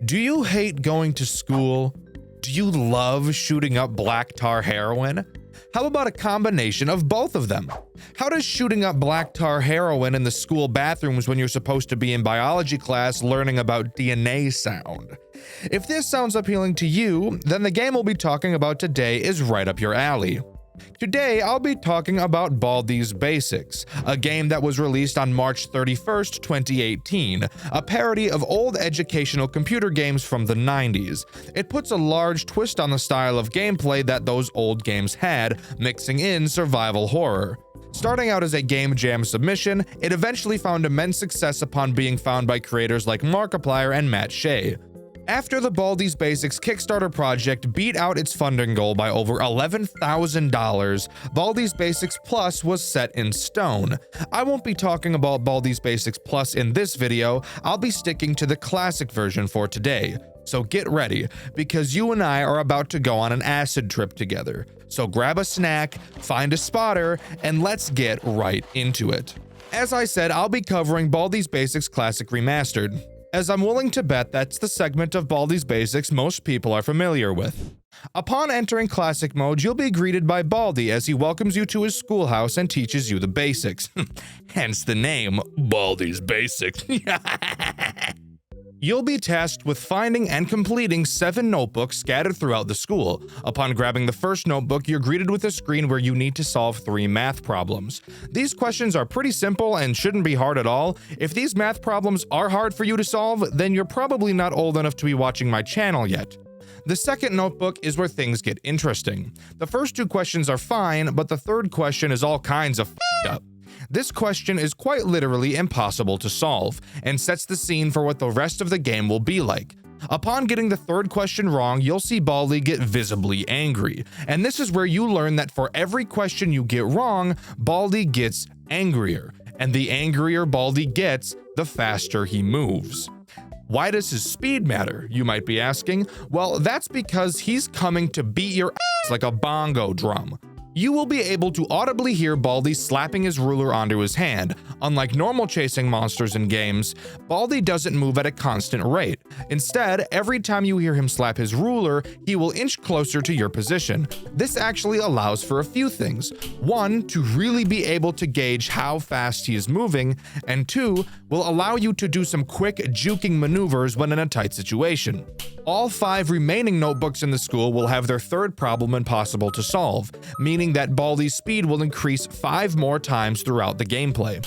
Do you hate going to school? Do you love shooting up black tar heroin? How about a combination of both of them? How does shooting up black tar heroin in the school bathrooms when you're supposed to be in biology class learning about DNA sound? If this sounds appealing to you, then the game we'll be talking about today is right up your alley. Today, I'll be talking about Baldi's Basics, a game that was released on March 31st, 2018, a parody of old educational computer games from the 90s. It puts a large twist on the style of gameplay that those old games had, mixing in survival horror. Starting out as a Game Jam submission, it eventually found immense success upon being found by creators like Markiplier and Matt Shea. After the Baldi's Basics Kickstarter project beat out its funding goal by over $11,000, Baldi's Basics Plus was set in stone. I won't be talking about Baldi's Basics Plus in this video, I'll be sticking to the classic version for today. So get ready, because you and I are about to go on an acid trip together. So grab a snack, find a spotter, and let's get right into it. As I said, I'll be covering Baldi's Basics Classic Remastered, as I'm willing to bet that's the segment of Baldi's Basics most people are familiar with. Upon entering Classic mode, you'll be greeted by Baldi as he welcomes you to his schoolhouse and teaches you the basics. Hence the name, Baldi's Basics. You'll be tasked with finding and completing 7 notebooks scattered throughout the school. Upon grabbing the first notebook, you're greeted with a screen where you need to solve 3 math problems. These questions are pretty simple and shouldn't be hard at all. If these math problems are hard for you to solve, then you're probably not old enough to be watching my channel yet. The second notebook is where things get interesting. The first 2 questions are fine, but the third question is all kinds of f***ed up. This question is quite literally impossible to solve, and sets the scene for what the rest of the game will be like. Upon getting the third question wrong, you'll see Baldi get visibly angry, and this is where you learn that for every question you get wrong, Baldi gets angrier, and the angrier Baldi gets, the faster he moves. Why does his speed matter, you might be asking? Well, that's because he's coming to beat your ass like a bongo drum. You will be able to audibly hear Baldi slapping his ruler onto his hand. Unlike normal chasing monsters in games, Baldi doesn't move at a constant rate. Instead, every time you hear him slap his ruler, he will inch closer to your position. This actually allows for a few things. 1, to really be able to gauge how fast he is moving, and 2, will allow you to do some quick juking maneuvers when in a tight situation. All 5 remaining notebooks in the school will have their third problem impossible to solve, meaning that Baldi's speed will increase 5 more times throughout the gameplay.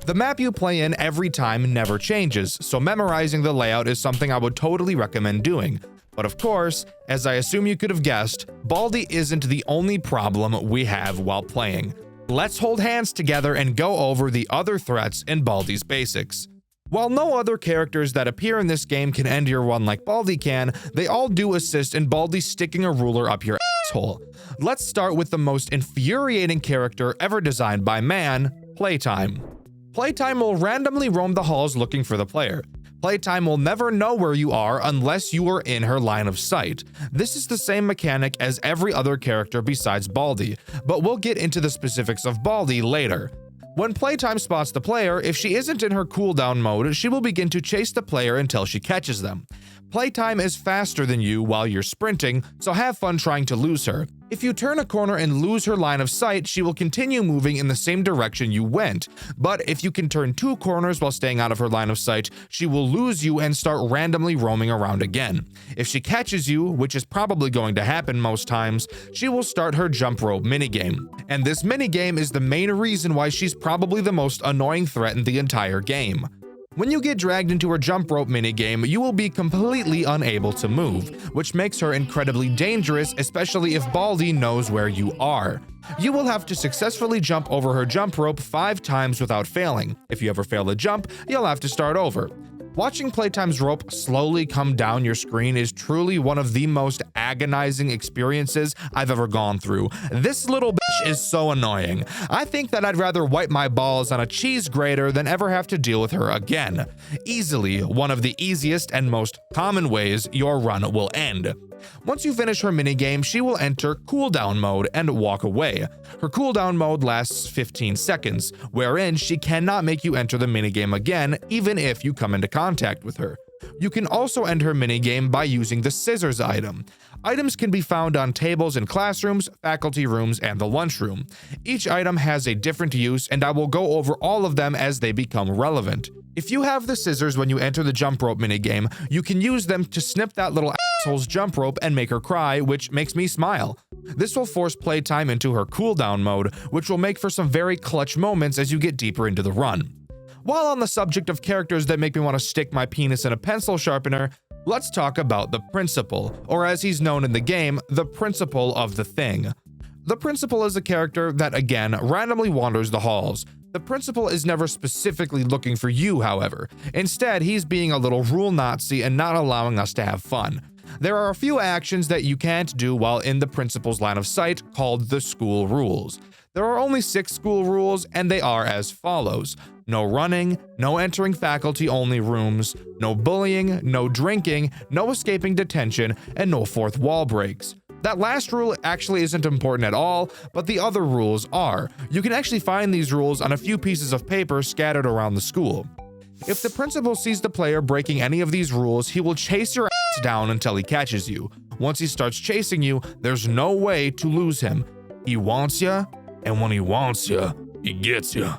The map you play in every time never changes, so memorizing the layout is something I would totally recommend doing. But of course, as I assume you could have guessed, Baldi isn't the only problem we have while playing. Let's hold hands together and go over the other threats in Baldi's Basics. While no other characters that appear in this game can end your run like Baldi can, they all do assist in Baldi sticking a ruler up your asshole. Let's start with the most infuriating character ever designed by man, Playtime. Playtime will randomly roam the halls looking for the player. Playtime will never know where you are unless you are in her line of sight. This is the same mechanic as every other character besides Baldi, but we'll get into the specifics of Baldi later. When Playtime spots the player, if she isn't in her cooldown mode, she will begin to chase the player until she catches them. Playtime is faster than you while you're sprinting, so have fun trying to lose her. If you turn a corner and lose her line of sight, she will continue moving in the same direction you went. But if you can turn 2 corners while staying out of her line of sight, she will lose you and start randomly roaming around again. If she catches you, which is probably going to happen most times, she will start her jump rope minigame. And this minigame is the main reason why she's probably the most annoying threat in the entire game. When you get dragged into her jump rope minigame, you will be completely unable to move, which makes her incredibly dangerous, especially if Baldi knows where you are. You will have to successfully jump over her jump rope 5 times without failing. If you ever fail to jump, you'll have to start over. Watching Playtime's rope slowly come down your screen is truly one of the most agonizing experiences I've ever gone through. This little bitch is so annoying. I think that I'd rather wipe my balls on a cheese grater than ever have to deal with her again. Easily one of the easiest and most common ways your run will end. Once you finish her minigame, she will enter cooldown mode and walk away. Her cooldown mode lasts 15 seconds, wherein she cannot make you enter the minigame again even if you come into contact with her. You can also end her minigame by using the scissors item. Items can be found on tables in classrooms, faculty rooms, and the lunchroom. Each item has a different use, and I will go over all of them as they become relevant. If you have the scissors when you enter the jump rope minigame, you can use them to snip that little asshole's jump rope and make her cry, which makes me smile. This will force Playtime into her cooldown mode, which will make for some very clutch moments as you get deeper into the run. While on the subject of characters that make me want to stick my penis in a pencil sharpener, let's talk about the Principal, or as he's known in the game, the Principal of the Thing. The Principal is a character that, again, randomly wanders the halls. The Principal is never specifically looking for you, however. Instead, he's being a little rule Nazi and not allowing us to have fun. There are a few actions that you can't do while in the Principal's line of sight called the school rules. There are only 6 school rules, and they are as follows. No running, no entering faculty-only rooms, no bullying, no drinking, no escaping detention, and no fourth wall breaks. That last rule actually isn't important at all, but the other rules are. You can actually find these rules on a few pieces of paper scattered around the school. If the principal sees the player breaking any of these rules, he will chase your ass down until he catches you. Once he starts chasing you, there's no way to lose him. He wants ya, and when he wants ya, he gets ya.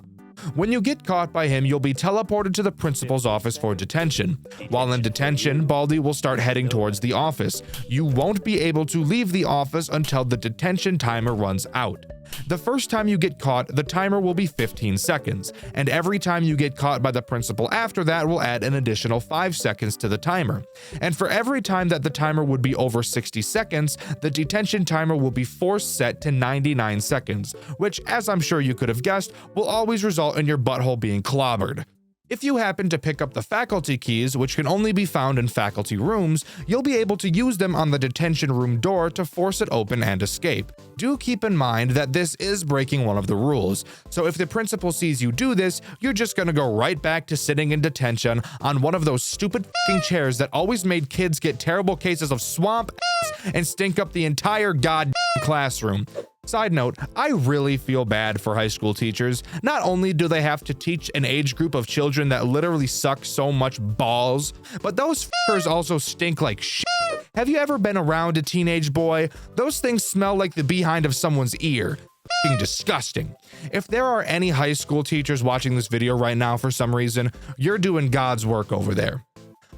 When you get caught by him, you'll be teleported to the principal's office for detention. While in detention, Baldi will start heading towards the office. You won't be able to leave the office until the detention timer runs out. The first time you get caught, the timer will be 15 seconds, and every time you get caught by the principal after that will add an additional 5 seconds to the timer. And for every time that the timer would be over 60 seconds, the detention timer will be force set to 99 seconds, which, as I'm sure you could have guessed, will always result in your butthole being clobbered. If you happen to pick up the faculty keys, which can only be found in faculty rooms, you'll be able to use them on the detention room door to force it open and escape. Do keep in mind that this is breaking one of the rules, so if the principal sees you do this, you're just gonna go right back to sitting in detention on one of those stupid f***ing chairs that always made kids get terrible cases of swamp ass and stink up the entire goddamn classroom. Side note, I really feel bad for high school teachers. Not only do they have to teach an age group of children that literally suck so much balls, but those f***ers also stink like shit. Have you ever been around a teenage boy? Those things smell like the behind of someone's ear. F***ing disgusting. If there are any high school teachers watching this video right now for some reason, you're doing God's work over there.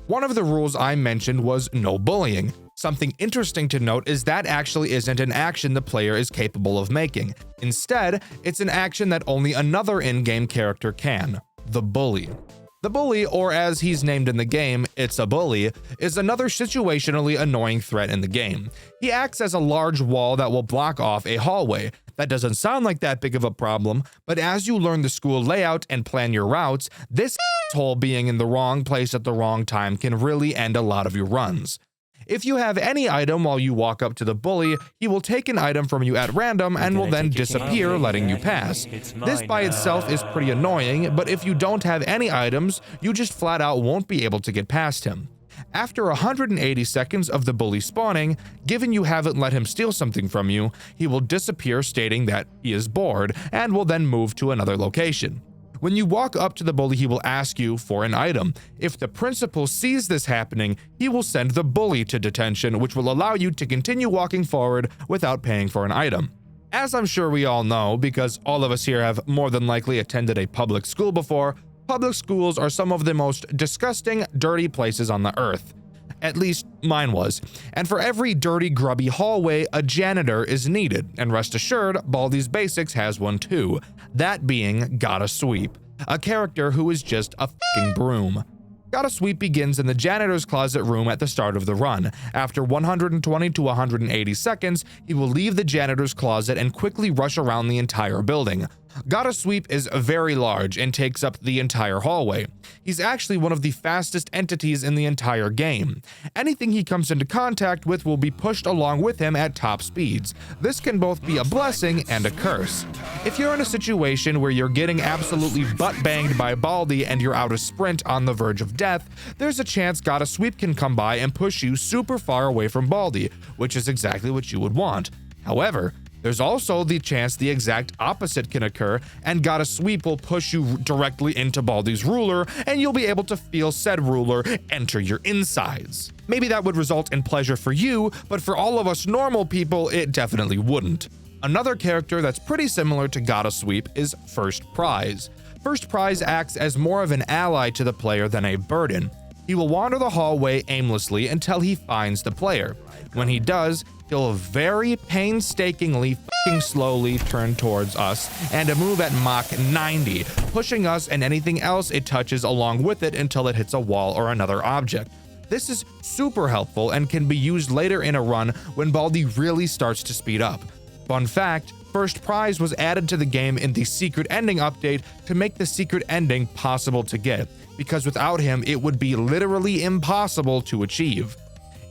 One of the rules I mentioned was no bullying. Something interesting to note is that actually isn't an action the player is capable of making. Instead, it's an action that only another in-game character can, the bully. The bully, or as he's named in the game, it's a bully, is another situationally annoying threat in the game. He acts as a large wall that will block off a hallway. That doesn't sound like that big of a problem, but as you learn the school layout and plan your routes, this asshole being in the wrong place at the wrong time can really end a lot of your runs. If you have any item while you walk up to the bully, he will take an item from you at random and will then disappear, letting you pass. This by itself is pretty annoying, but if you don't have any items, you just flat out won't be able to get past him. After 180 seconds of the bully spawning, given you haven't let him steal something from you, he will disappear stating that he is bored and will then move to another location. When you walk up to the bully, he will ask you for an item. If the principal sees this happening, he will send the bully to detention, which will allow you to continue walking forward without paying for an item. As I'm sure we all know, because all of us here have more than likely attended a public school before, public schools are some of the most disgusting, dirty places on the earth. At least mine was. And for every dirty, grubby hallway, a janitor is needed. And rest assured, Baldi's Basics has one too. That being Gotta Sweep, a character who is just a f***ing broom. Gotta Sweep begins in the janitor's closet room at the start of the run. After 120 to 180 seconds, he will leave the janitor's closet and quickly rush around the entire building. Gotta Sweep is very large and takes up the entire hallway. He's actually one of the fastest entities in the entire game. Anything he comes into contact with will be pushed along with him at top speeds. This can both be a blessing and a curse. If you're in a situation where you're getting absolutely butt-banged by Baldi and you're out of sprint on the verge of death, there's a chance Gotta Sweep can come by and push you super far away from Baldi, which is exactly what you would want. However, There's also the chance the exact opposite can occur, and Gotta Sweep will push you directly into Baldi's ruler, and you'll be able to feel said ruler enter your insides. Maybe that would result in pleasure for you, but for all of us normal people, it definitely wouldn't. Another character that's pretty similar to Gotta Sweep is First Prize. First Prize acts as more of an ally to the player than a burden. He will wander the hallway aimlessly until he finds the player. When he does, he'll very painstakingly slowly turn towards us and move at Mach 90, pushing us and anything else it touches along with it until it hits a wall or another object. This is super helpful and can be used later in a run when Baldi really starts to speed up. Fun fact, First Prize was added to the game in the secret ending update to make the secret ending possible to get, because without him it would be literally impossible to achieve.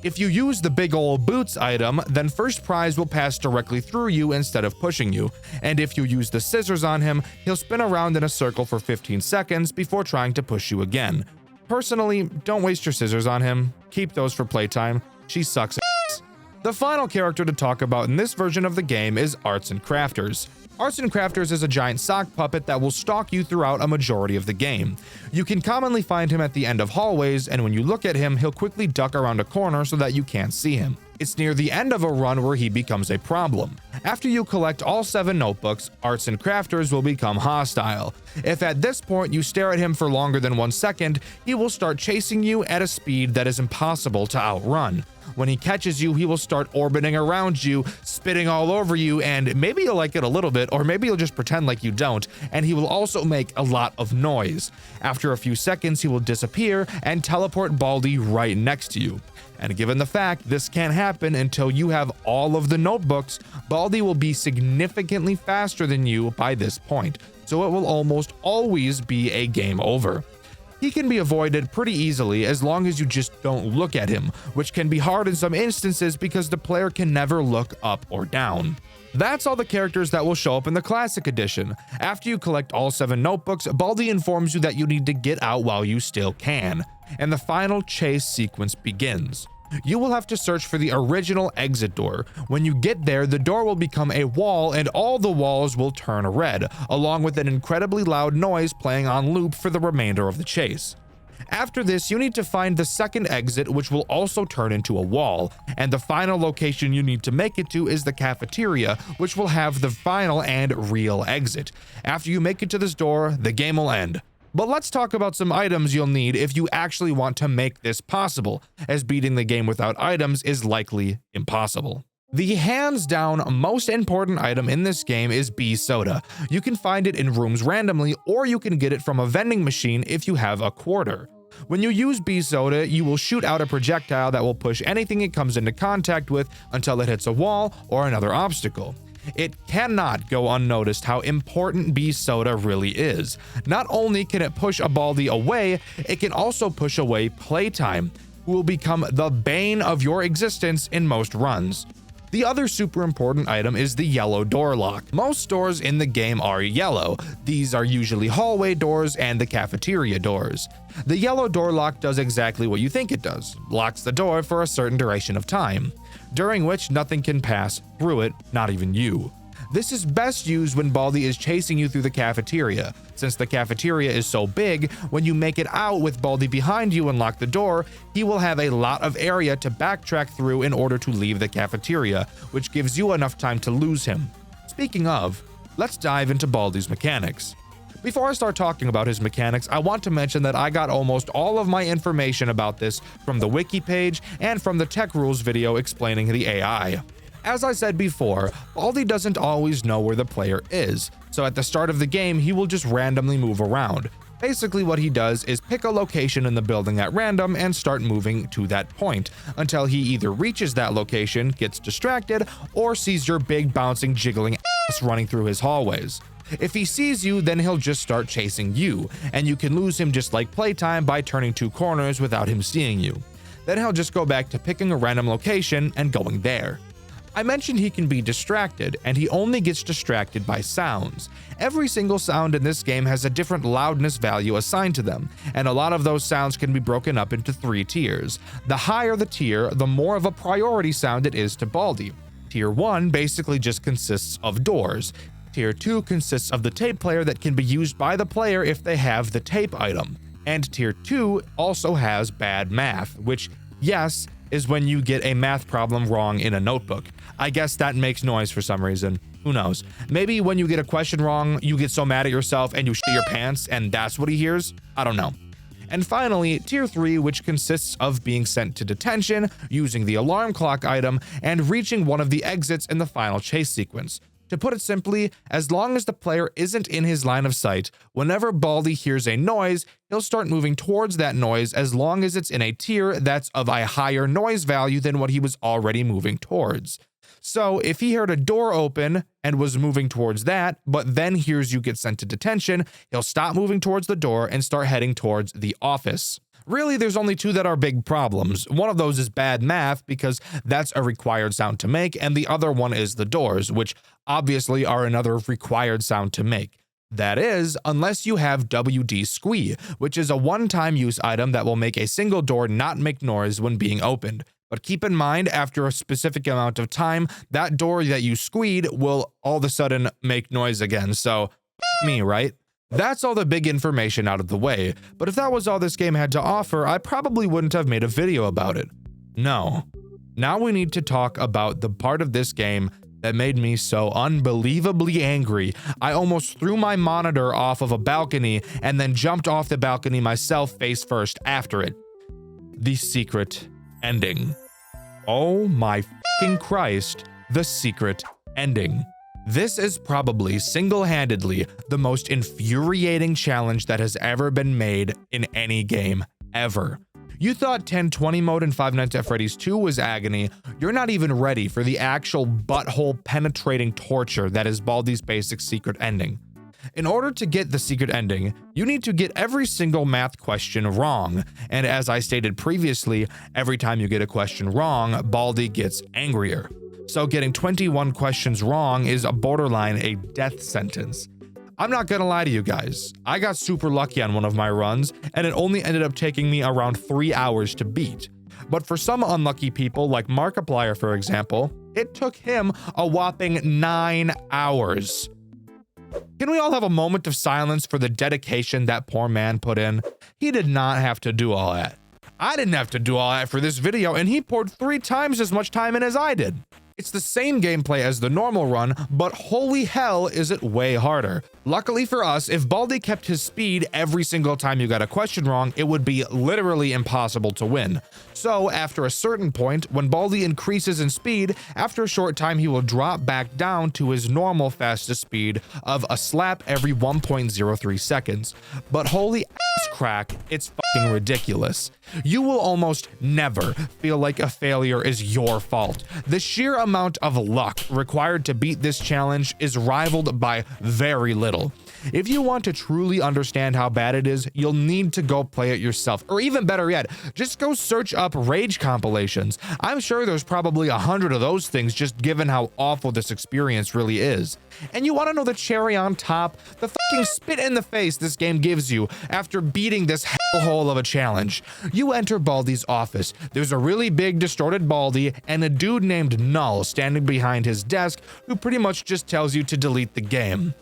If you use the big ol' boots item, then First Prize will pass directly through you instead of pushing you, and if you use the scissors on him, he'll spin around in a circle for 15 seconds before trying to push you again. Personally, don't waste your scissors on him, keep those for playtime, she sucks ass. The final character to talk about in this version of the game is Arts and Crafters. Arts and Crafters is a giant sock puppet that will stalk you throughout a majority of the game. You can commonly find him at the end of hallways, and when you look at him, he'll quickly duck around a corner so that you can't see him. It's near the end of a run where he becomes a problem. After you collect all 7 notebooks, Arts and Crafters will become hostile. If at this point you stare at him for longer than 1 second, he will start chasing you at a speed that is impossible to outrun. When he catches you, he will start orbiting around you, spitting all over you, and maybe you'll like it a little bit, or maybe you'll just pretend like you don't, and he will also make a lot of noise. After a few seconds, he will disappear and teleport Baldi right next to you. And given the fact this can't happen until you have all of the notebooks, Baldi will be significantly faster than you by this point, so it will almost always be a game over. He can be avoided pretty easily as long as you just don't look at him, which can be hard in some instances because the player can never look up or down. That's all the characters that will show up in the Classic Edition. After you collect all 7 notebooks, Baldi informs you that you need to get out while you still can, and the final chase sequence begins. You will have to search for the original exit door. When you get there, the door will become a wall and all the walls will turn red, along with an incredibly loud noise playing on loop for the remainder of the chase. After this, you need to find the second exit, which will also turn into a wall, and the final location you need to make it to is the cafeteria, which will have the final and real exit. After you make it to this door, the game will end. But let's talk about some items you'll need if you actually want to make this possible, as beating the game without items is likely impossible. The hands down most important item in this game is bee soda. You can find it in rooms randomly, or you can get it from a vending machine if you have a quarter. When you use bee soda, you will shoot out a projectile that will push anything it comes into contact with until it hits a wall or another obstacle. It cannot go unnoticed how important bee soda really is. Not only can it push a Baldi away, it can also push away Playtime, who will become the bane of your existence in most runs. The other super important item is the yellow door lock. Most doors in the game are yellow. These are usually hallway doors and the cafeteria doors. The yellow door lock does exactly what you think it does, locks the door for a certain duration of time, during which nothing can pass through it, not even you. This is best used when Baldi is chasing you through the cafeteria. Since the cafeteria is so big, when you make it out with Baldi behind you and lock the door, he will have a lot of area to backtrack through in order to leave the cafeteria, which gives you enough time to lose him. Speaking of, let's dive into Baldi's mechanics. Before I start talking about his mechanics, I want to mention that I got almost all of my information about this from the wiki page and from the tech rules video explaining the AI. As I said before, Baldi doesn't always know where the player is, so at the start of the game he will just randomly move around. Basically what he does is pick a location in the building at random and start moving to that point, until he either reaches that location, gets distracted, or sees your big bouncing jiggling ass running through his hallways. If he sees you, then he'll just start chasing you, and you can lose him just like Playtime by turning 2 corners without him seeing you. Then he'll just go back to picking a random location and going there. I mentioned he can be distracted, and he only gets distracted by sounds. Every single sound in this game has a different loudness value assigned to them, and a lot of those sounds can be broken up into 3 tiers. The higher the tier, the more of a priority sound it is to Baldi. Tier 1 basically just consists of doors. Tier 2 consists of the tape player that can be used by the player if they have the tape item. And Tier 2 also has bad math, which, yes, is when you get a math problem wrong in a notebook. I guess that makes noise for some reason. Who knows? Maybe when you get a question wrong, you get so mad at yourself and you shit your pants and that's what he hears? I don't know. And finally, Tier 3, which consists of being sent to detention, using the alarm clock item, and reaching one of the exits in the final chase sequence. To put it simply, as long as the player isn't in his line of sight, whenever Baldi hears a noise, he'll start moving towards that noise as long as it's in a tier that's of a higher noise value than what he was already moving towards. So if he heard a door open and was moving towards that, but then hears you get sent to detention, he'll stop moving towards the door and start heading towards the office. Really, there's only two that are big problems. One of those is bad math because that's a required sound to make, and the other one is the doors, which obviously are another required sound to make. That is, unless you have WD squee, which is a one-time use item that will make a single door not make noise when being opened. But keep in mind, after a specific amount of time, that door that you squeed will all of a sudden make noise again. So, me, right? That's all the big information out of the way. But if that was all this game had to offer, I probably wouldn't have made a video about it. No. Now we need to talk about the part of this game that made me so unbelievably angry. I almost threw my monitor off of a balcony and then jumped off the balcony myself face first after it. The secret ending. Oh my fucking Christ, the secret ending. This is probably single-handedly the most infuriating challenge that has ever been made in any game ever. You thought 1020 mode in Five Nights at Freddy's 2 was agony. You're not even ready for the actual butthole penetrating torture that is Baldi's basic secret ending. In order to get the secret ending, you need to get every single math question wrong, and as I stated previously, every time you get a question wrong, Baldi gets angrier. So getting 21 questions wrong is borderline a death sentence. I'm not gonna lie to you guys, I got super lucky on one of my runs, and it only ended up taking me around 3 hours to beat. But for some unlucky people, like Markiplier for example, it took him a whopping 9 hours. Can we all have a moment of silence for the dedication that poor man put in? He did not have to do all that. I didn't have to do all that for this video, and he poured 3 times as much time in as I did. It's the same gameplay as the normal run, but holy hell is it way harder. Luckily for us, if Baldi kept his speed every single time you got a question wrong, it would be literally impossible to win. So after a certain point, when Baldi increases in speed, after a short time he will drop back down to his normal fastest speed of a slap every 1.03 seconds. But holy ass crack, it's fucking ridiculous. You will almost never feel like a failure is your fault. The sheer amount of luck required to beat this challenge is rivaled by very little. If you want to truly understand how bad it is, you'll need to go play it yourself, or even better yet, just go search up rage compilations. I'm sure there's probably 100 of those things just given how awful this experience really is. And you want to know the cherry on top? The fucking spit in the face this game gives you after beating this hellhole of a challenge. You enter Baldi's office. There's a really big distorted Baldi and a dude named Null standing behind his desk who pretty much just tells you to delete the game.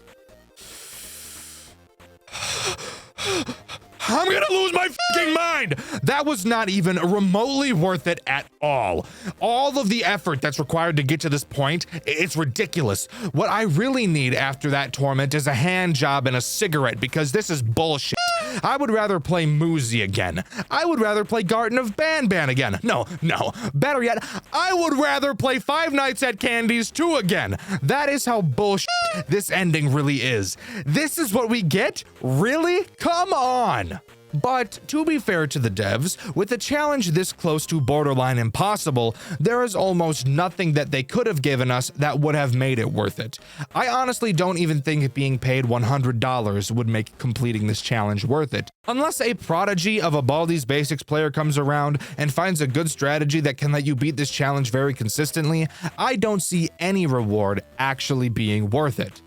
I'm gonna lose my fucking mind! That was not even remotely worth it at all. All of the effort that's required to get to this point, it's ridiculous. What I really need after that torment is a hand job and a cigarette because this is bullshit. I would rather play Moozy again. I would rather play Garden of Banban again. No. Better yet, I would rather play Five Nights at Candy's 2 again. That is how bullshit this ending really is. This is what we get? Really? Come on. But to be fair to the devs, with a challenge this close to borderline impossible, there is almost nothing that they could have given us that would have made it worth it. I honestly don't even think being paid $100 would make completing this challenge worth it. Unless a prodigy of a Baldi's Basics player comes around and finds a good strategy that can let you beat this challenge very consistently, I don't see any reward actually being worth it.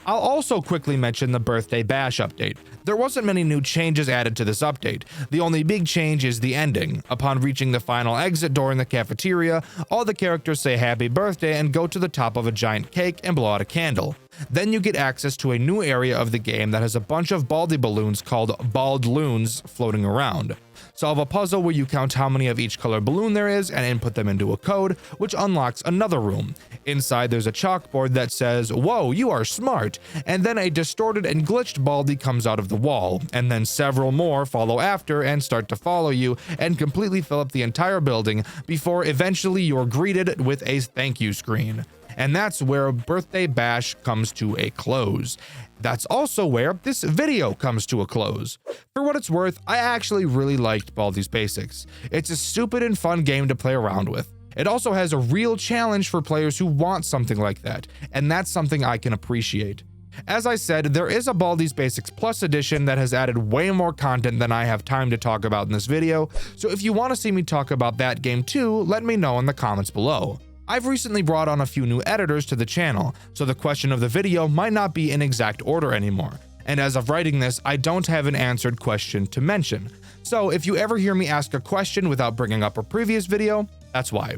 I'll also quickly mention the Birthday Bash update. There wasn't many new changes added to this update. The only big change is the ending. Upon reaching the final exit door in the cafeteria, all the characters say happy birthday and go to the top of a giant cake and blow out a candle. Then you get access to a new area of the game that has a bunch of Baldi balloons called Baldloons floating around. Solve a puzzle where you count how many of each color balloon there is and input them into a code, which unlocks another room. Inside there's a chalkboard that says, "Whoa, you are smart," and then a distorted and glitched Baldi comes out of the wall, and then several more follow after and start to follow you and completely fill up the entire building before eventually you're greeted with a thank you screen. And that's where Birthday Bash comes to a close. That's also where this video comes to a close. For what it's worth, I actually really liked Baldi's Basics. It's a stupid and fun game to play around with. It also has a real challenge for players who want something like that, and that's something I can appreciate. As I said, there is a Baldi's Basics Plus edition that has added way more content than I have time to talk about in this video, so if you want to see me talk about that game too, let me know in the comments below. I've recently brought on a few new editors to the channel, so the question of the video might not be in exact order anymore. And as of writing this, I don't have an answered question to mention. So if you ever hear me ask a question without bringing up a previous video, that's why.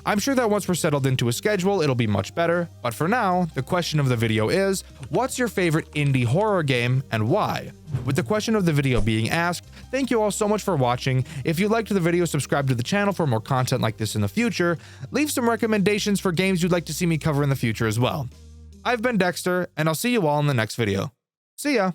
I'm sure that once we're settled into a schedule, it'll be much better, but for now, the question of the video is, what's your favorite indie horror game and why? With the question of the video being asked, thank you all so much for watching. If you liked the video, subscribe to the channel for more content like this in the future. Leave some recommendations for games you'd like to see me cover in the future as well. I've been Dexter, and I'll see you all in the next video. See ya!